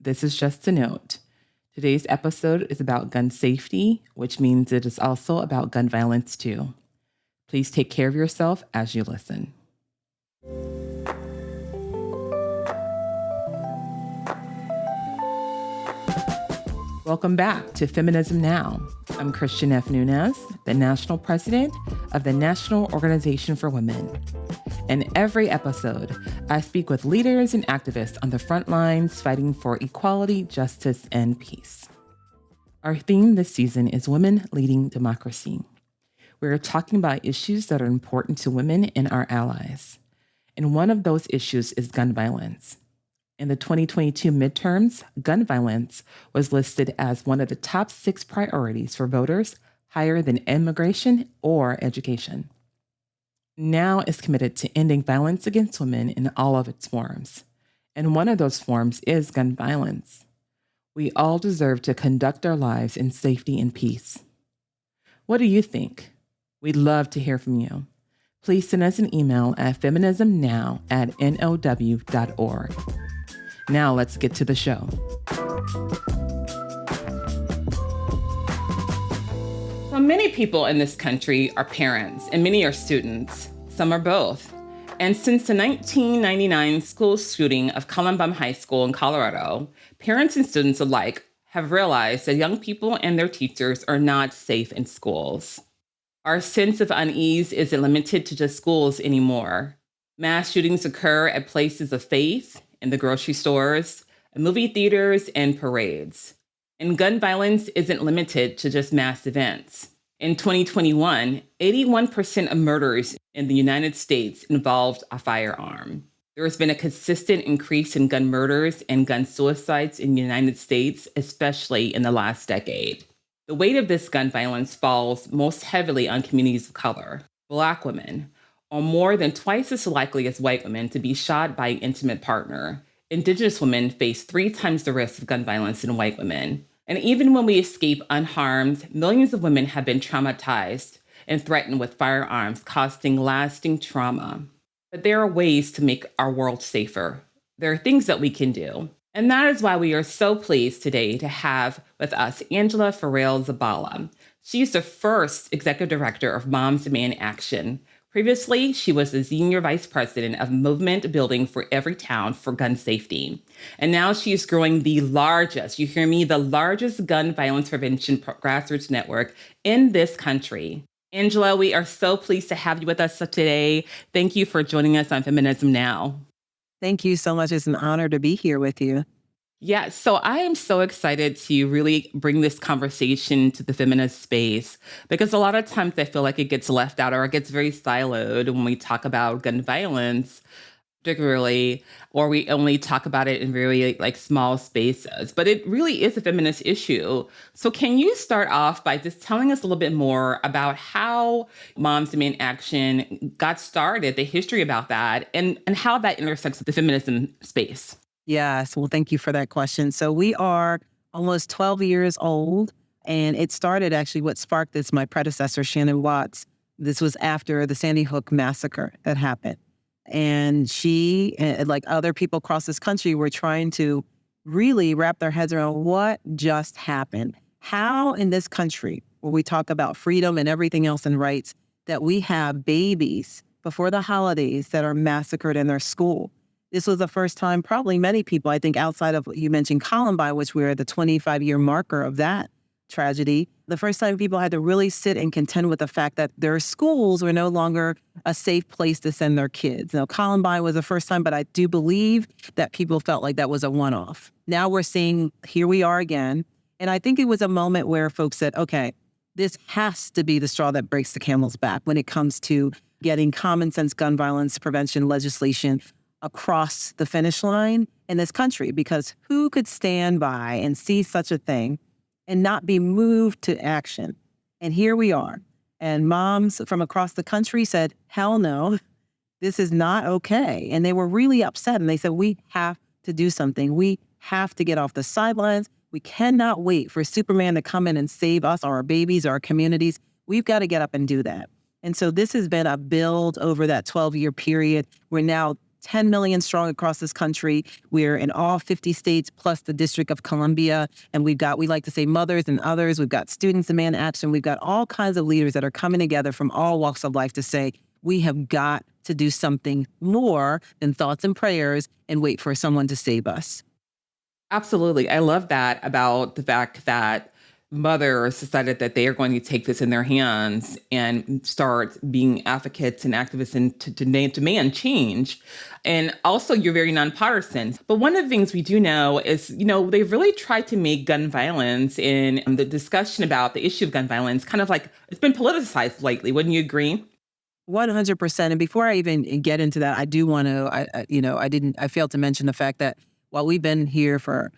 This is just a note. Today's episode is about gun safety, which means it is also about gun violence too. Please take care of yourself as you listen. Welcome back to Feminism Now. I'm Christian F. Nunes, the National President of the National Organization for Women. In every episode, I speak with leaders and activists on the front lines fighting for equality, justice, and peace. Our theme this season is Women Leading Democracy. We're talking about issues that are important to women and our allies. And one of those issues is gun violence. In the 2022 midterms, gun violence was listed as one of the top 6 priorities for voters, higher than immigration or education. NOW is committed to ending violence against women in all of its forms. And one of those forms is gun violence. We all deserve to conduct our lives in safety and peace. What do you think? We'd love to hear from you. Please send us an email at feminismnow@now.org. Now let's get to the show. So many people in this country are parents and many are students. Some are both. And since the 1999 school shooting of Columbine High School in Colorado, parents and students alike have realized that young people and their teachers are not safe in schools. Our sense of unease isn't limited to just schools anymore. Mass shootings occur at places of faith, in the grocery stores, movie theaters, and parades. And gun violence isn't limited to just mass events. In 2021, 81% of murders in the United States involved a firearm. There has been a consistent increase in gun murders and gun suicides in the United States, especially in the last decade. The weight of this gun violence falls most heavily on communities of color. Black women are more than twice as likely as white women to be shot by an intimate partner. Indigenous women face 3 times the risk of gun violence than white women. And even when we escape unharmed, millions of women have been traumatized and threatened with firearms, causing lasting trauma. But there are ways to make our world safer. There are things that we can do. And that is why we are so pleased today to have with us Angela Ferrell-Zabala. She's the first executive director of Moms Demand Action. Previously, she was the senior vice president of movement building for Everytown for gun safety. And now she is growing the largest, you hear me, the largest gun violence prevention grassroots network in this country. Angela, we are so pleased to have you with us today. Thank you for joining us on Feminism Now. Thank you so much. It's an honor to be here with you. Yeah, so I am so excited to really bring this conversation to the feminist space because a lot of times I feel like it gets left out or it gets very siloed when we talk about gun violence, particularly, or we only talk about it in very small spaces. But it really is a feminist issue. So can you start off by just telling us a little bit more about how Moms Demand Action got started, the history about that, and how that intersects with the feminism space? Yes. Well, thank you for that question. So we are almost 12 years old, and it started actually what sparked this, my predecessor, Shannon Watts. This was after the Sandy Hook massacre that happened. And she, like other people across this country, were trying to really wrap their heads around what just happened. How in this country, where we talk about freedom and everything else and rights, that we have babies before the holidays that are massacred in their school. This was the first time, probably many people, I think outside of, you mentioned Columbine, which we're at the 25-year marker of that tragedy, the first time people had to really sit and contend with the fact that their schools were no longer a safe place to send their kids. Now, Columbine was the first time, but I do believe that people felt like that was a one-off. Now we're seeing, here we are again. And I think it was a moment where folks said, okay, this has to be the straw that breaks the camel's back when it comes to getting common sense gun violence prevention legislation across the finish line in this country, because who could stand by and see such a thing and not be moved to action? And here we are. And moms from across the country said, hell no, this is not okay. And they were really upset. And they said, we have to do something. We have to get off the sidelines. We cannot wait for Superman to come in and save us, our babies, our communities. We've got to get up and do that. And so this has been a build over that 12-year period where now 10 million strong across this country. We're in all 50 states plus the District of Columbia. And we like to say mothers and others. We've got students demand action. We've got all kinds of leaders that are coming together from all walks of life to say, we have got to do something more than thoughts and prayers and wait for someone to save us. Absolutely. I love that about the fact that mothers decided that they are going to take this in their hands and start being advocates and activists and to demand change. And also, you're very nonpartisan. But one of the things we do know is, they've really tried to make gun violence and the discussion about the issue of gun violence kind of like it's been politicized lately. Wouldn't you agree? 100%. And before I even get into that, I do want to, I failed to mention the fact that while we've been here for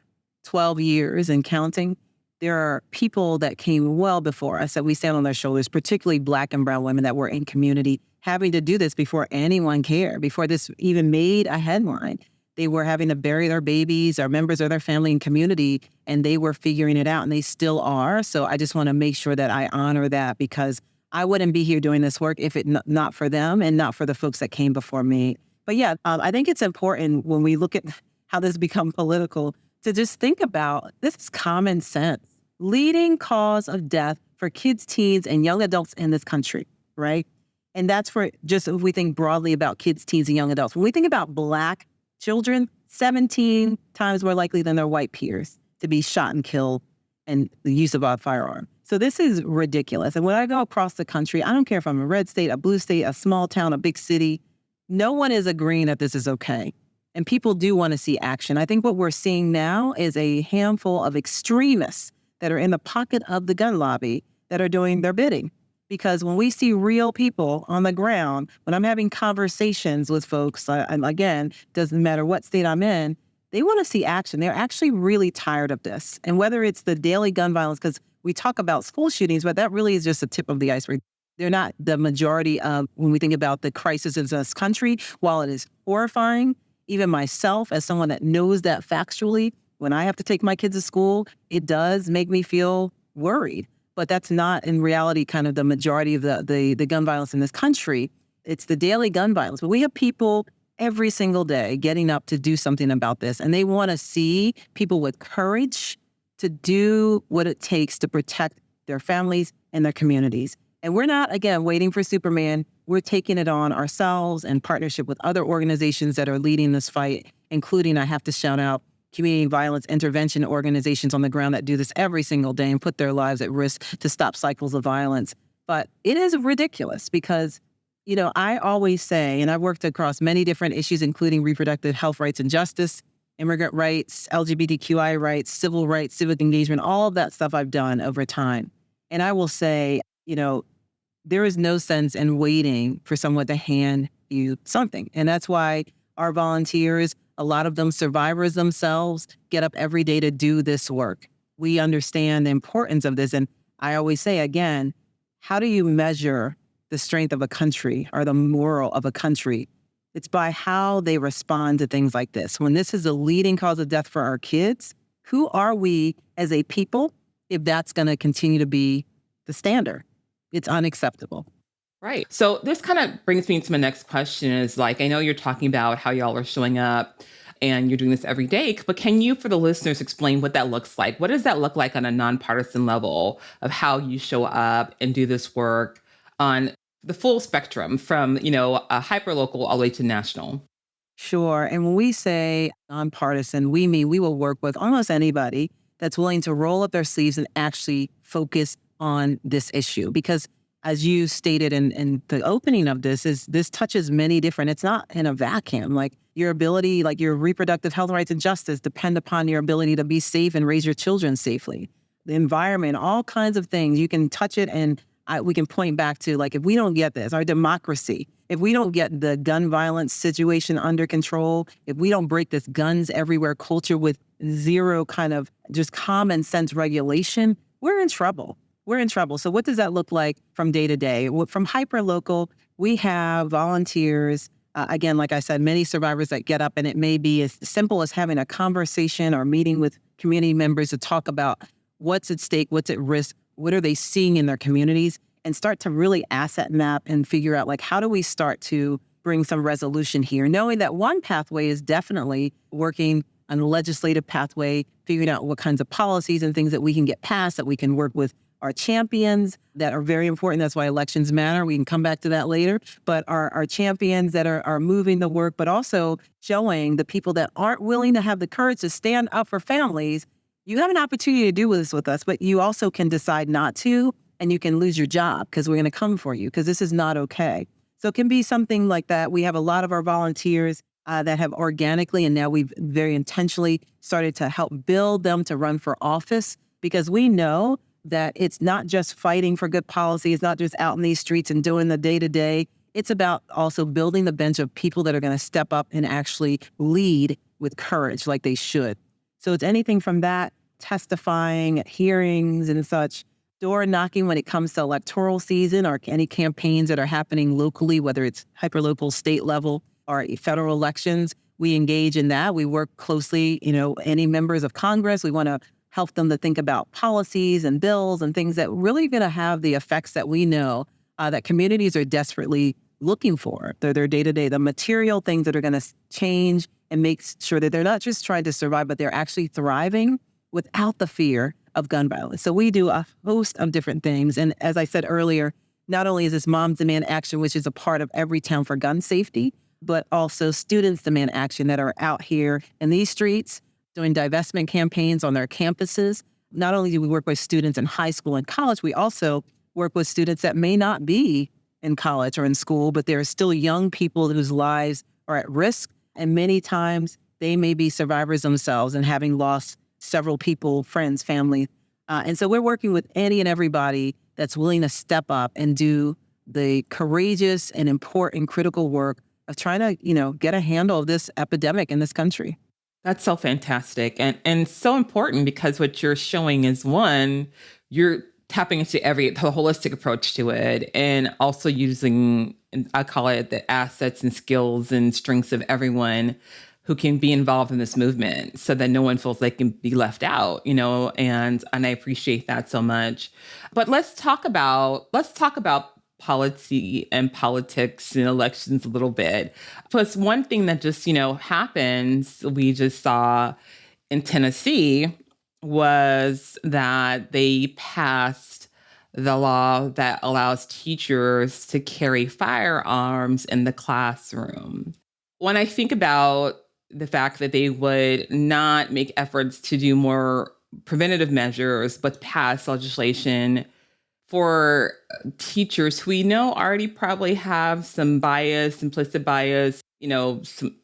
12 years and counting, there are people that came well before us that we stand on their shoulders, particularly Black and brown women that were in community, having to do this before anyone cared, before this even made a headline. They were having to bury their babies or members of their family and community, and they were figuring it out, and they still are. So I just want to make sure that I honor that, because I wouldn't be here doing this work if it not for them and not for the folks that came before me. But yeah, I think it's important when we look at how this become political to just think about this is common sense. Leading cause of death for kids, teens, and young adults in this country, right? And that's for just if we think broadly about kids, teens, and young adults. When we think about Black children, 17 times more likely than their white peers to be shot and killed and the use of a firearm. So this is ridiculous. And when I go across the country, I don't care if I'm a red state, a blue state, a small town, a big city, no one is agreeing that this is okay. And people do want to see action. I think what we're seeing now is a handful of extremists that are in the pocket of the gun lobby that are doing their bidding. Because when we see real people on the ground, when I'm having conversations with folks, and again, doesn't matter what state I'm in, they want to see action. They're actually really tired of this. And whether it's the daily gun violence, because we talk about school shootings, but that really is just the tip of the iceberg. They're not the majority of when we think about the crisis in this country. While it is horrifying, even myself, as someone that knows that factually, when I have to take my kids to school, it does make me feel worried. But that's not in reality kind of the majority of the gun violence in this country. It's the daily gun violence. But we have people every single day getting up to do something about this. And they want to see people with courage to do what it takes to protect their families and their communities. And we're not, again, waiting for Superman. We're taking it on ourselves in partnership with other organizations that are leading this fight, including, I have to shout out, community violence intervention organizations on the ground that do this every single day and put their lives at risk to stop cycles of violence. But it is ridiculous because, I always say, and I've worked across many different issues, including reproductive health rights and justice, immigrant rights, LGBTQI rights, civil rights, civic engagement, all of that stuff I've done over time. And I will say, there is no sense in waiting for someone to hand you something. And that's why our volunteers, a lot of them survivors themselves, get up every day to do this work. We understand the importance of this. And I always say, again, how do you measure the strength of a country or the moral of a country? It's by how they respond to things like this. When this is a leading cause of death for our kids, who are we as a people if that's going to continue to be the standard? It's unacceptable. Right. So this kind of brings me to my next question is I know you're talking about how y'all are showing up and you're doing this every day, but can you, for the listeners, explain what that looks like? What does that look like on a nonpartisan level of how you show up and do this work on the full spectrum from, a hyperlocal all the way to national? Sure. And when we say nonpartisan, we mean we will work with almost anybody that's willing to roll up their sleeves and actually focus on this issue. Because as you stated in the opening of this touches many different, it's not in a vacuum. Your ability, your reproductive health rights and justice depend upon your ability to be safe and raise your children safely. The environment, all kinds of things, you can touch it and we can point back to if we don't get this, our democracy, if we don't get the gun violence situation under control, if we don't break this guns everywhere culture with zero kind of just common sense regulation, we're in trouble. We're in trouble. So what does that look like from day to day? From hyperlocal, we have volunteers, again, like I said, many survivors that get up, and it may be as simple as having a conversation or meeting with community members to talk about what's at stake, what's at risk, what are they seeing in their communities, and start to really asset map and figure out how do we start to bring some resolution here, knowing that one pathway is definitely working on a legislative pathway, figuring out what kinds of policies and things that we can get passed, that we can work with our champions that are very important. That's why elections matter. We can come back to that later. But our champions that are moving the work, but also showing the people that aren't willing to have the courage to stand up for families, you have an opportunity to do this with us, but you also can decide not to, and you can lose your job because we're going to come for you because this is not okay. So it can be something like that. We have a lot of our volunteers that have organically, and now we've very intentionally started to help build them to run for office, because we know that it's not just fighting for good policy. It's not just out in these streets and doing the day-to-day. It's about also building the bench of people that are going to step up and actually lead with courage like they should. So it's anything from that, testifying at hearings and such, door knocking when it comes to electoral season or any campaigns that are happening locally, whether it's hyperlocal, state level, or federal elections. We engage in that. We work closely, any members of Congress. We want to help them to think about policies and bills and things that really going to have the effects that we know that communities are desperately looking for. They're their day-to-day, the material things that are going to change and make sure that they're not just trying to survive, but they're actually thriving without the fear of gun violence. So we do a host of different things. And as I said earlier, not only is this Moms Demand Action, which is a part of every town for gun safety, but also Students Demand Action that are out here in these streets doing divestment campaigns on their campuses. Not only do we work with students in high school and college, we also work with students that may not be in college or in school, but they're still young people whose lives are at risk. And many times they may be survivors themselves and having lost several people, friends, family. And so we're working with any and everybody that's willing to step up and do the courageous and important critical work of trying to, get a handle of this epidemic in this country. That's so fantastic and so important, because what you're showing is, one, you're tapping into the holistic approach to it, and also using, I call it, the assets and skills and strengths of everyone who can be involved in this movement, so that no one feels they can be left out, and I appreciate that so much. But let's talk about policy and politics and elections a little bit. Plus, one thing that just, happens, we just saw in Tennessee, was that they passed the law that allows teachers to carry firearms in the classroom. When I think about the fact that they would not make efforts to do more preventative measures, but pass legislation for teachers who we know already probably have some bias, implicit bias, some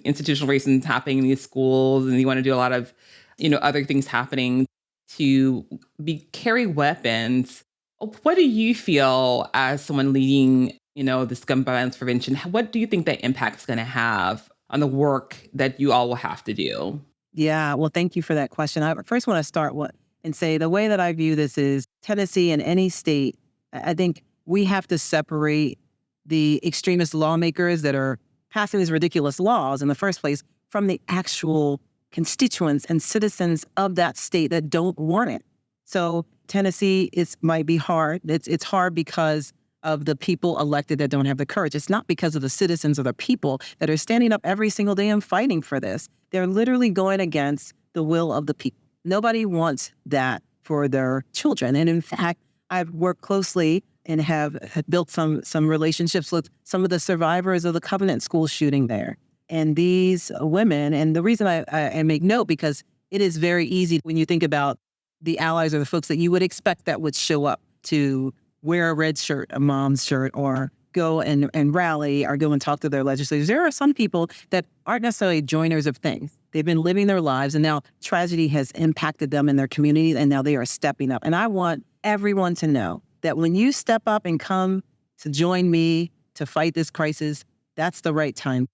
institutional racism happening in these schools, and you want to do a lot of, other things happening, to carry weapons. What do you feel as someone leading, this gun violence prevention? What do you think that impact is going to have on the work that you all will have to do? Yeah, well, thank you for that question. I first want to start and say the way that I view this is Tennessee and any state, I think we have to separate the extremist lawmakers that are passing these ridiculous laws in the first place from the actual constituents and citizens of that state that don't want it. So Tennessee, might be hard. It's hard because of the people elected that don't have the courage. It's not because of the citizens or the people that are standing up every single day and fighting for this. They're literally going against the will of the people. Nobody wants that for their children. And in fact, I've worked closely and have built some relationships with some of the survivors of the Covenant School shooting there. And these women, and the reason I make note, because it is very easy when you think about the allies or the folks that you would expect that would show up to wear a red shirt, a mom's shirt, or go and rally or go and talk to their legislators. There are some people that aren't necessarily joiners of things. They've been living their lives, and now tragedy has impacted them in their community, and now they are stepping up. And I want everyone to know that when you step up and come to join me to fight this crisis, that's the right time,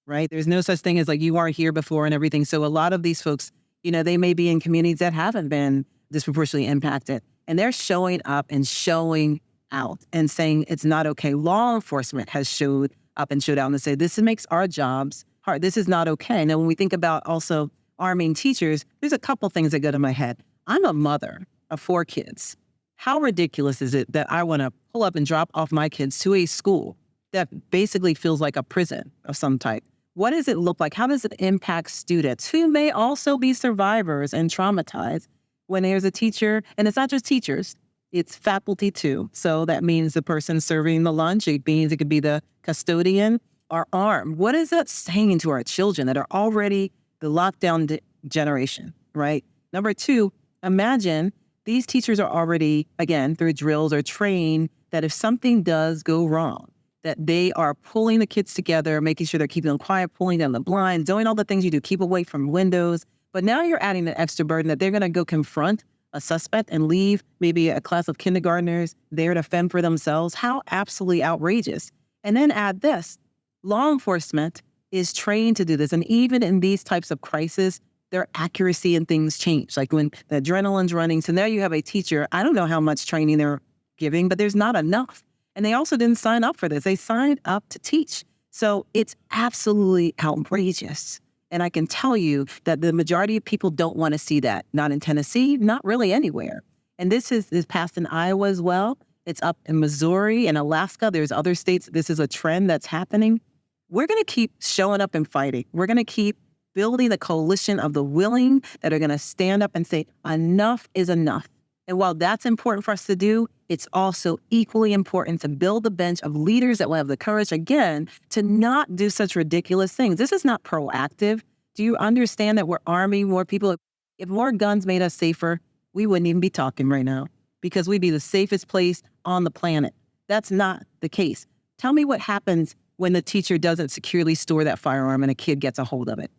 right? There's no such thing as like you weren't here before and everything. So a lot of these folks, they may be in communities that haven't been disproportionately impacted, and they're showing up and showing out and saying it's not okay. Law enforcement has showed up and showed out and said, this makes our jobs hard. This is not okay. Now, when we think about also arming teachers, there's a couple things that go to my head. I'm a mother of 4 kids. How ridiculous is it that I want to pull up and drop off my kids to a school that basically feels like a prison of some type. What does it look like? How does it impact students who may also be survivors and traumatized when there's a teacher? And it's not just teachers, it's faculty too. So that means the person serving the lunch, it means it could be the custodian, are armed. What is that saying to our children that are already the lockdown generation, right? Number two, imagine these teachers are already, again, through drills or trained that if something does go wrong, that they are pulling the kids together, making sure they're keeping them quiet, pulling down the blinds, doing all the things you do, keep away from windows. But now you're adding the extra burden that they're going to go confront a suspect and leave maybe a class of kindergartners there to fend for themselves. How absolutely outrageous. And then add this, law enforcement is trained to do this. And even in these types of crises, their accuracy and things change. Like when the adrenaline's running. So now you have a teacher, I don't know how much training they're giving, but there's not enough. And they also didn't sign up for this. They signed up to teach. So it's absolutely outrageous. And I can tell you that the majority of people don't want to see that. Not in Tennessee, not really anywhere. And this passed in Iowa as well. It's up in Missouri and Alaska. There's other states. This is a trend that's happening. We're going to keep showing up and fighting. We're going to keep building the coalition of the willing that are going to stand up and say, enough is enough. And while that's important for us to do, it's also equally important to build a bench of leaders that will have the courage, again, to not do such ridiculous things. This is not proactive. Do you understand that we're arming more people? If more guns made us safer, we wouldn't even be talking right now because we'd be the safest place on the planet. That's not the case. Tell me what happens when the teacher doesn't securely store that firearm and a kid gets a hold of it.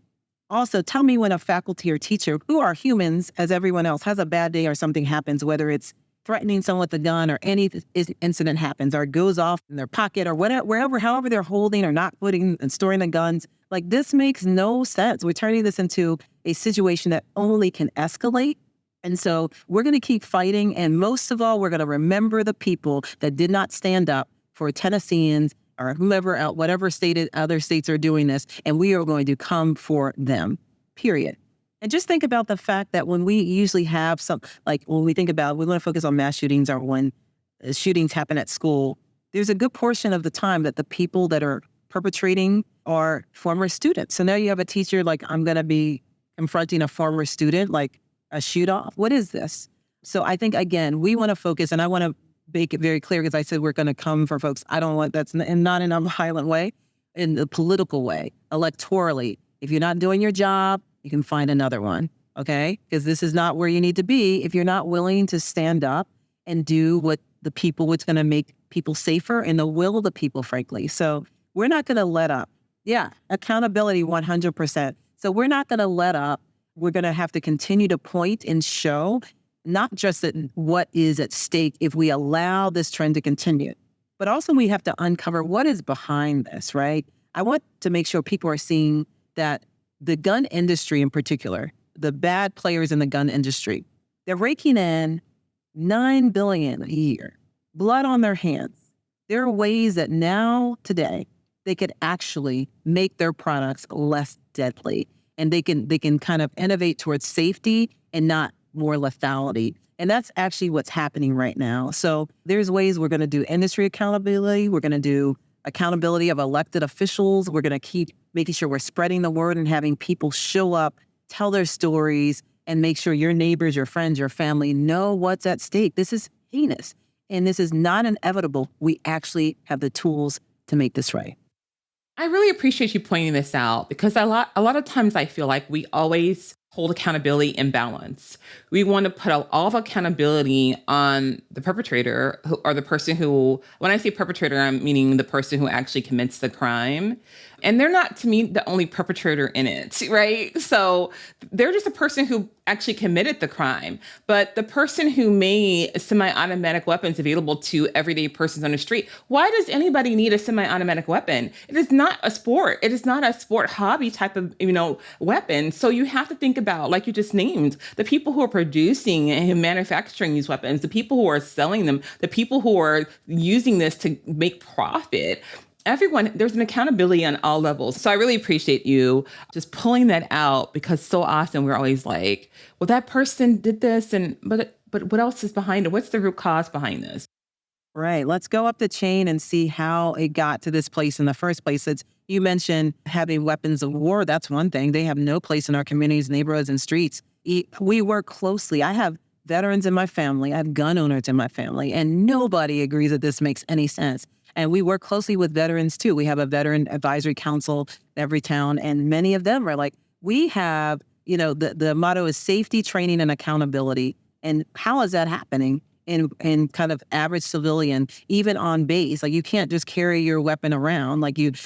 Also, tell me when a faculty or teacher, who are humans as everyone else, has a bad day or something happens, whether it's threatening someone with a gun or any incident happens or it goes off in their pocket or whatever, wherever, however they're holding or not putting and storing the guns. Like, this makes no sense. We're turning this into a situation that only can escalate. And so we're going to keep fighting. And most of all, we're going to remember the people that did not stand up for Tennesseans or whomever else, whatever state, other states are doing this, and we are going to come for them, period. And just think about the fact that when we usually have when we think about, we want to focus on mass shootings or when shootings happen at school, there's a good portion of the time that the people that are perpetrating are former students. So now you have a teacher like, I'm going to be confronting a former student, like a shoot-off. What is this? So I think, again, we want to focus, and I want to make it very clear, because I said we're going to come for folks. I don't want that's and not in a violent way, in the political way, electorally. If you're not doing your job, you can find another one, okay? Because this is not where you need to be if you're not willing to stand up and do what's going to make people safer and the will of the people, frankly. So we're not going to let up. Yeah, accountability 100%. So we're not going to let up. We're going to have to continue to point and show not just at what is at stake if we allow this trend to continue, but also we have to uncover what is behind this, right? I want to make sure people are seeing that the gun industry in particular, the bad players in the gun industry, they're raking in $9 billion a year, blood on their hands. There are ways that now, today, they could actually make their products less deadly, and they can kind of innovate towards safety and not more lethality. And that's actually what's happening right now. So there's ways we're going to do industry accountability. We're going to do accountability of elected officials. We're going to keep making sure we're spreading the word and having people show up, tell their stories, and make sure your neighbors, your friends, your family know what's at stake. This is heinous, and this is not inevitable. We actually have the tools to make this right. I really appreciate you pointing this out, because a lot of times I feel like we always hold accountability in balance. We want to put all of accountability on the perpetrator or the person who, when I say perpetrator, I'm meaning the person who actually commits the crime. And they're not, to me, the only perpetrator in it, right? So they're just a person who actually committed the crime. But the person who made semi-automatic weapons available to everyday persons on the street, why does anybody need a semi-automatic weapon? It is not a sport. It is not a sport hobby type of, weapon. So you have to think about, like you just named, the people who are producing and manufacturing these weapons, the people who are selling them, the people who are using this to make profit. Everyone, there's an accountability on all levels. So I really appreciate you just pulling that out, because so often we're always like, well, that person did this, but what else is behind it? What's the root cause behind this? Right. Let's go up the chain and see how it got to this place in the first place. You mentioned having weapons of war. That's one thing. They have no place in our communities, neighborhoods, and streets. We work closely. I have veterans in my family. I have gun owners in my family, and nobody agrees that this makes any sense. And we work closely with veterans too. We have a veteran advisory council in every town, and many of them are like, we have, the motto is safety, training, and accountability. And how is that happening in kind of average civilian, even on base? Like, you can't just carry your weapon around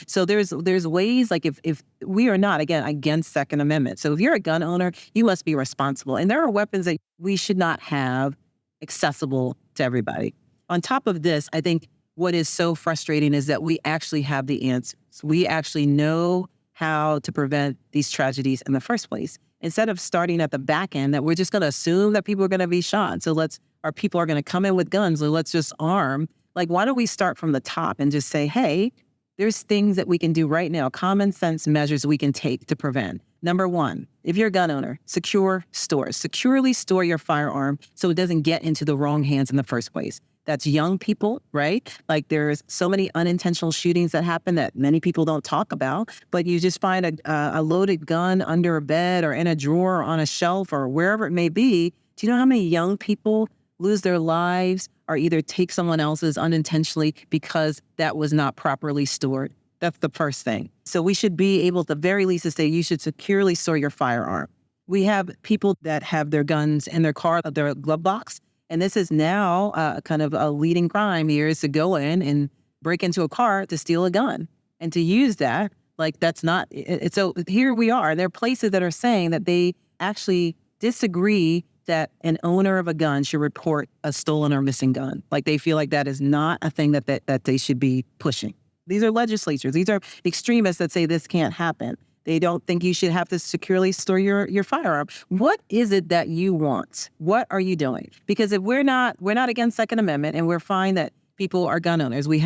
so there's ways, like, if we are not, again, against Second Amendment. So if you're a gun owner, you must be responsible. And there are weapons that we should not have accessible to everybody. On top of this, I think what is so frustrating is that we actually have the answers. We actually know how to prevent these tragedies in the first place. Instead of starting at the back end, that we're just going to assume that people are going to be shot. So our people are going to come in with guns, so let's just arm. Like, why don't we start from the top and just say, hey, there's things that we can do right now, common sense measures we can take to prevent. Number one, if you're a gun owner, secure stores. Securely store your firearm so it doesn't get into the wrong hands in the first place. That's young people, right? Like, there's so many unintentional shootings that happen that many people don't talk about, but you just find a loaded gun under a bed or in a drawer or on a shelf or wherever it may be. Do you know how many young people lose their lives or either take someone else's unintentionally because that was not properly stored? That's the first thing. So we should be able, at the very least, to say you should securely store your firearm. We have people that have their guns in their car, their glove box. And this is now kind of a leading crime here, is to go in and break into a car to steal a gun and to use that. Like, that's not it. So here we are. There are places that are saying that they actually disagree that an owner of a gun should report a stolen or missing gun. Like, they feel like that is not a thing that they should be pushing. These are legislatures. These are extremists that say this can't happen. They don't think you should have to securely store your firearm. What is it that you want? What are you doing? Because if we're not against Second Amendment, and we're fine that people are gun owners. I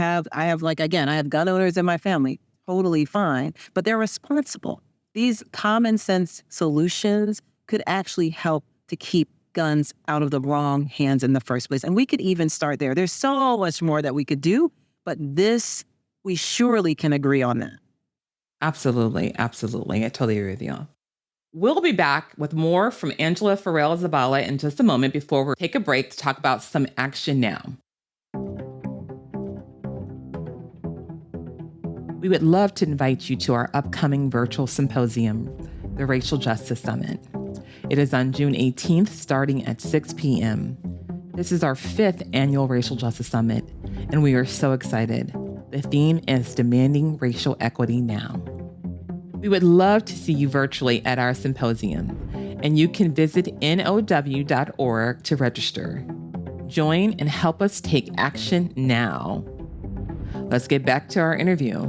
have gun owners in my family, totally fine, but they're responsible. These common sense solutions could actually help to keep guns out of the wrong hands in the first place. And we could even start there. There's so much more that we could do, but we surely can agree on that. Absolutely. Absolutely. I totally agree with you. We'll be back with more from Angela Ferrell-Zabala in just a moment before we take a break to talk about some action now. We would love to invite you to our upcoming virtual symposium, the Racial Justice Summit. It is on June 18th, starting at 6 p.m. This is our 5th annual Racial Justice Summit, and we are so excited. The theme is Demanding Racial Equity Now. We would love to see you virtually at our symposium, and you can visit now.org to register. Join and help us take action now. Let's get back to our interview.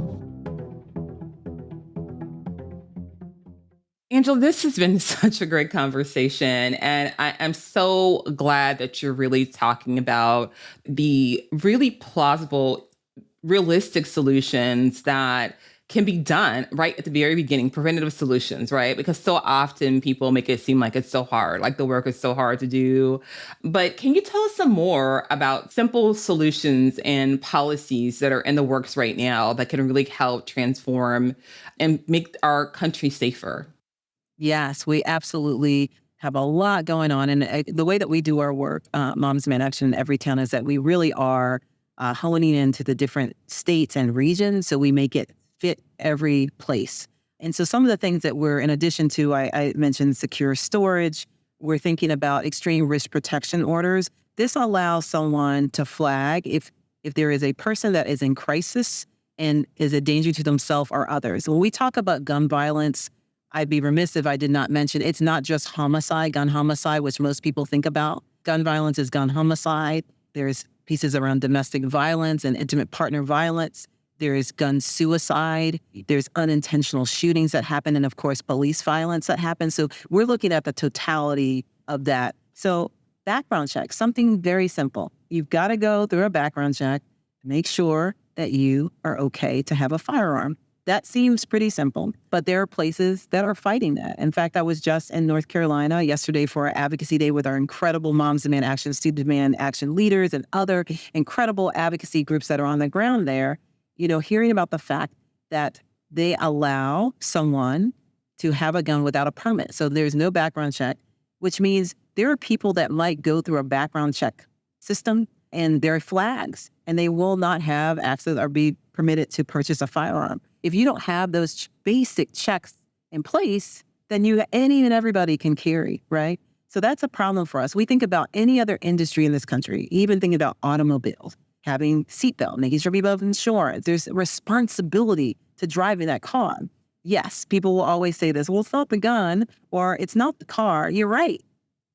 Angela, this has been such a great conversation, and I'm so glad that you're really talking about the really plausible, realistic solutions that can be done right at the very beginning, preventative solutions, right? Because so often people make it seem like it's so hard, like the work is so hard to do. But can you tell us some more about simple solutions and policies that are in the works right now that can really help transform and make our country safer? Yes, we absolutely have a lot going on. And the way that we do our work, Moms Demand Action in every town, is that we really are honing into the different states and regions, so we make it fit every place. And so some of the things that we're, in addition to, I mentioned secure storage, we're thinking about extreme risk protection orders. This allows someone to flag if there is a person that is in crisis and is a danger to themselves or others. When we talk about gun violence, I'd be remiss if I did not mention it's not just homicide, gun homicide, which most people think about. Gun violence is gun homicide. There's pieces around domestic violence and intimate partner violence. There is gun suicide. There's unintentional shootings that happen, and of course, police violence that happens. So we're looking at the totality of that. So background check, something very simple. You've got to go through a background check to make sure that you are okay to have a firearm. That seems pretty simple, but there are places that are fighting that. In fact, I was just in North Carolina yesterday for our advocacy day with our incredible Moms Demand Action, Student Demand Action leaders and other incredible advocacy groups that are on the ground there, hearing about the fact that they allow someone to have a gun without a permit. So there's no background check, which means there are people that might go through a background check system and there are flags and they will not have access or be permitted to purchase a firearm. If you don't have those basic checks in place, then any and everybody can carry, right? So that's a problem for us. We think about any other industry in this country, even thinking about automobiles, having seatbelt, making sure people have insurance. There's a responsibility to driving that car. Yes, people will always say this, well, it's not the gun or it's not the car. You're right.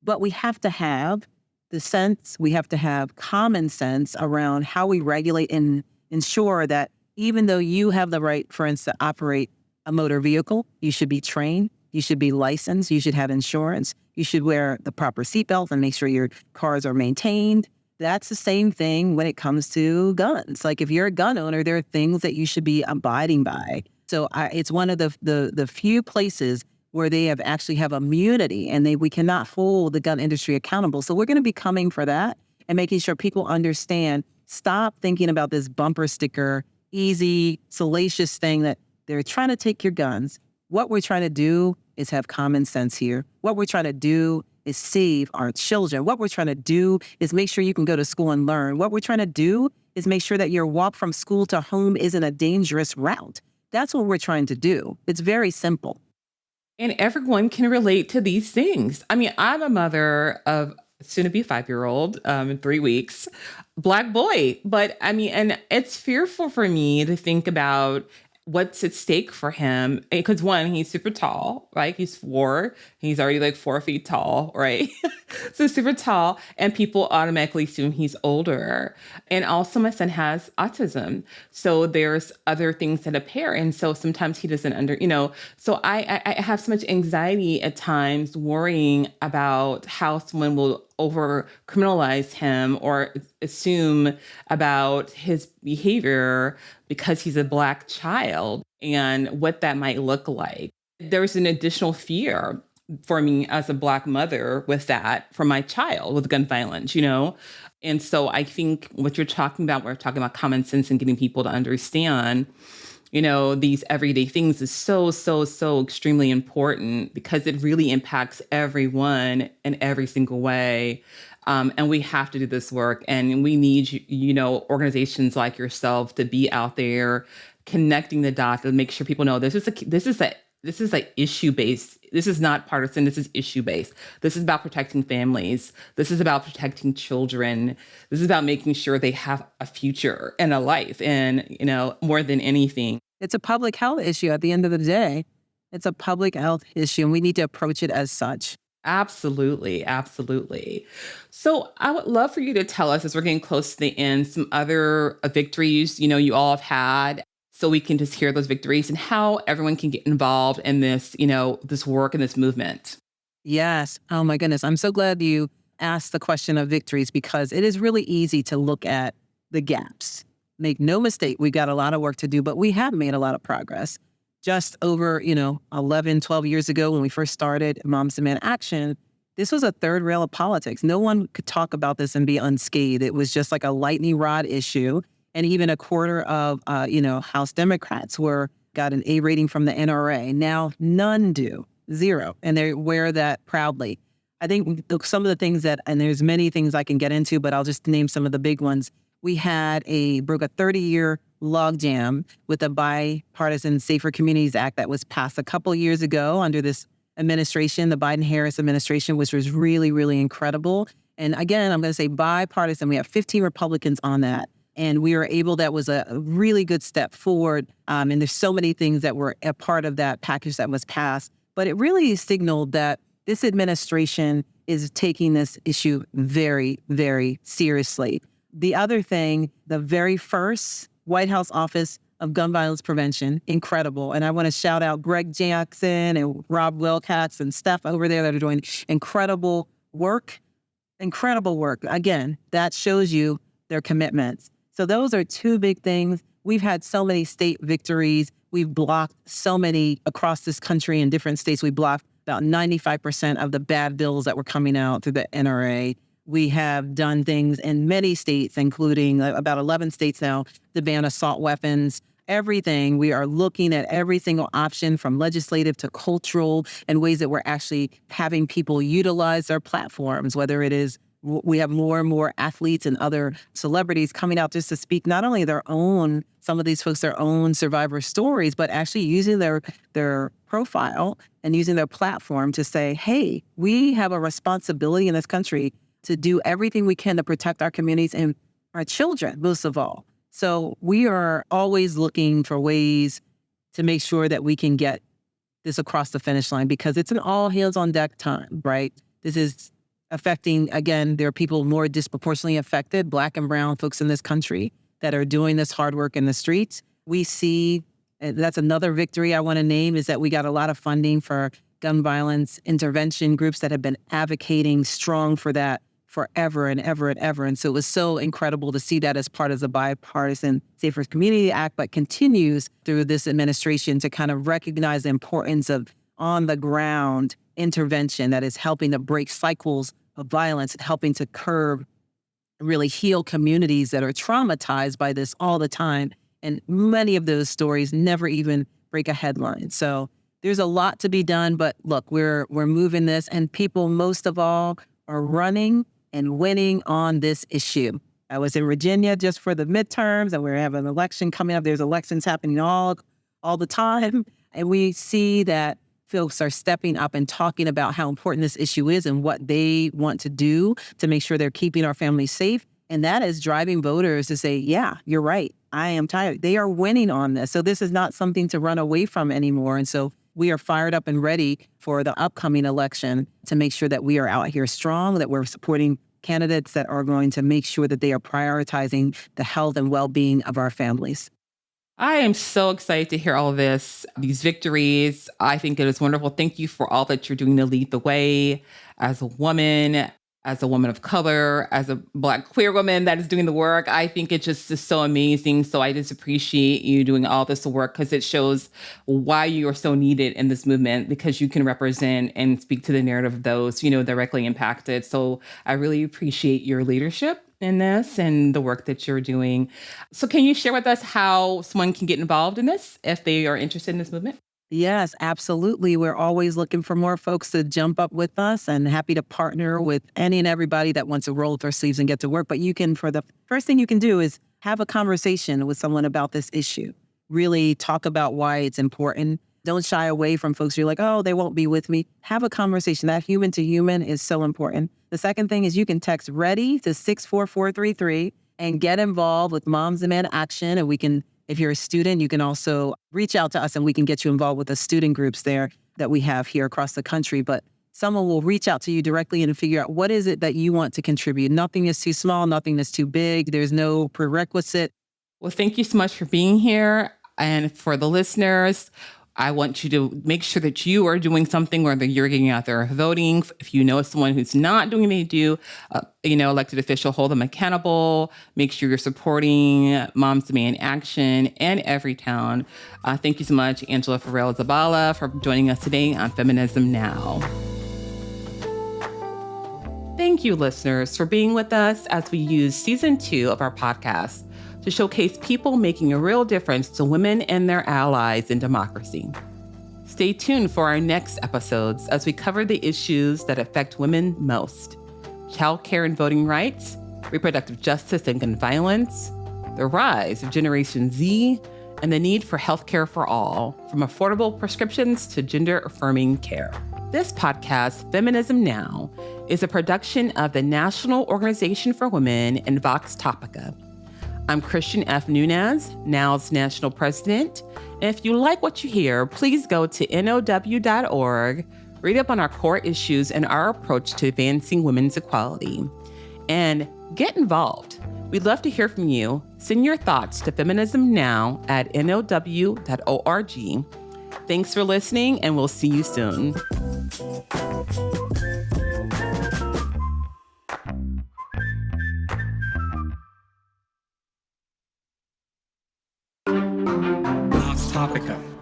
But we have to have the sense, we have to have common sense around how we regulate and ensure that even though you have the right, for instance, to operate a motor vehicle, you should be trained, you should be licensed, you should have insurance, you should wear the proper seatbelt and make sure your cars are maintained. That's the same thing when it comes to guns. Like if you're a gun owner, there are things that you should be abiding by. So it's one of the few places where they actually have immunity and we cannot hold the gun industry accountable. So we're going to be coming for that and making sure people understand, stop thinking about this bumper sticker, easy, salacious thing that they're trying to take your guns. What we're trying to do is have common sense here. What we're trying to do is save our children. What we're trying to do is make sure you can go to school and learn. What we're trying to do is make sure that your walk from school to home isn't a dangerous route. That's what we're trying to do. It's very simple. And everyone can relate to these things. I mean, I'm a mother of soon to be 5-year-old in 3 weeks, Black boy. But I mean, and it's fearful for me to think about what's at stake for him. Because one, he's super tall, right? He's 4. He's already like 4 feet tall, right? So super tall. And people automatically assume he's older. And also my son has autism. So there's other things that appear. And so sometimes he doesn't so I have so much anxiety at times worrying about how someone will over criminalize him or assume about his behavior because he's a Black child and what that might look like. There's an additional fear for me as a Black mother with that for my child with gun violence, And so I think what you're talking about, we're talking about common sense and getting people to understand, these everyday things is so, so, so extremely important because it really impacts everyone in every single way. And we have to do this work. And we need, organizations like yourself to be out there connecting the dots and make sure people know this is like issue-based. This is not partisan. This is issue-based. This is about protecting families. This is about protecting children. This is about making sure they have a future and a life. And, more than anything. It's a public health issue at the end of the day. It's a public health issue, and we need to approach it as such. Absolutely. Absolutely. So I would love for you to tell us, as we're getting close to the end, some other victories, you all have had, so we can just hear those victories and how everyone can get involved in this, this work and this movement. Yes. Oh my goodness. I'm so glad you asked the question of victories because it is really easy to look at the gaps. Make no mistake, we got a lot of work to do, but we have made a lot of progress. Just over, 11, 12 years ago when we first started Moms Demand Action, this was a third rail of politics. No one could talk about this and be unscathed. It was just like a lightning rod issue. And even a quarter of, House Democrats got an A rating from the NRA. Now, none do, 0. And they wear that proudly. I think some of the things and there's many things I can get into, but I'll just name some of the big ones. We broke a 30-year logjam with the Bipartisan Safer Communities Act that was passed a couple years ago under this administration, the Biden-Harris administration, which was really, really incredible. And again, I'm going to say bipartisan. We have 15 Republicans on that. And we were that was a really good step forward. And there's so many things that were a part of that package that was passed. But it really signaled that this administration is taking this issue very, very seriously. The other thing, the very first White House Office of Gun Violence Prevention, incredible. And I want to shout out Greg Jackson and Rob Wilcox and Steph over there that are doing incredible work. Incredible work. Again, that shows you their commitments. So those are 2 big things. we've had so many state victories. We've blocked so many across this country in different states. We blocked about 95% of the bad bills that were coming out through the NRA. We have done things in many states, including about 11 states now, to ban assault weapons. Everything. We are looking at every single option from legislative to cultural and ways that we're actually having people utilize their platforms, whether it is we have more and more athletes and other celebrities coming out just to speak not only their own, some of these folks, their own survivor stories, but actually using their profile and using their platform to say, hey, we have a responsibility in this country to do everything we can to protect our communities and our children, most of all. So we are always looking for ways to make sure that we can get this across the finish line because it's an all hands on deck time, right? This is affecting, again, there are people more disproportionately affected, Black and brown folks in this country that are doing this hard work in the streets. We see, that's another victory I want to name, is that we got a lot of funding for gun violence intervention groups that have been advocating strong for that forever and ever and ever. And so it was so incredible to see that as part of the bipartisan Safer Community Act, but continues through this administration to kind of recognize the importance of on-the-ground intervention that is helping to break cycles of violence and helping to curb, really heal communities that are traumatized by this all the time. And many of those stories never even break a headline. So there's a lot to be done, but look, we're moving this, and people most of all are running and winning on this issue. I was in Virginia just for the midterms, and we're having an election coming up. There's elections happening all the time. And we see that folks are stepping up and talking about how important this issue is and what they want to do to make sure they're keeping our families safe. And that is driving voters to say, yeah, you're right. I am tired. They are winning on this. So this is not something to run away from anymore. And so we are fired up and ready for the upcoming election to make sure that we are out here strong, that we're supporting candidates that are going to make sure that they are prioritizing the health and well-being of our families. I am so excited to hear all of this, these victories. I think it is wonderful. Thank you for all that you're doing to lead the way as a woman of color, as a Black queer woman that is doing the work. I think it just is so amazing. So I just appreciate you doing all this work because it shows why you are so needed in this movement, because you can represent and speak to the narrative of those, directly impacted. So I really appreciate your leadership in this and the work that you're doing. So can you share with us how someone can get involved in this if they are interested in this movement? Yes, absolutely. We're always looking for more folks to jump up with us, and happy to partner with any and everybody that wants to roll up their sleeves and get to work. But the first thing you can do is have a conversation with someone about this issue. Really talk about why it's important. Don't shy away from folks who are like, oh, they won't be with me. Have a conversation. That human to human is so important. The second thing is you can text READY to 64433 and get involved with Moms Demand Action. And if you're a student, you can also reach out to us and we can get you involved with the student groups there that we have here across the country. But someone will reach out to you directly and figure out what is it that you want to contribute. Nothing is too small, nothing is too big. There's no prerequisite. Well, thank you so much for being here. And for the listeners, I want you to make sure that you are doing something, whether you're getting out there voting. If you know someone who's not doing what they do, elected official, hold them accountable. Make sure you're supporting Moms Demand Action and Everytown. Thank you so much, Angela Ferrell-Zabala, for joining us today on Feminism Now. Thank you, listeners, for being with us as we use season 2 of our podcast to showcase people making a real difference to women and their allies in democracy. Stay tuned for our next episodes as we cover the issues that affect women most: childcare and voting rights, reproductive justice and gun violence, the rise of Generation Z, and the need for healthcare for all, from affordable prescriptions to gender-affirming care. This podcast, Feminism Now, is a production of the National Organization for Women and Vox Topica. I'm Christian F. Nunes, NOW's national president. And if you like what you hear, please go to now.org, read up on our core issues and our approach to advancing women's equality, and get involved. We'd love to hear from you. Send your thoughts to feminismnow@now.org. Thanks for listening, and we'll see you soon. Topica.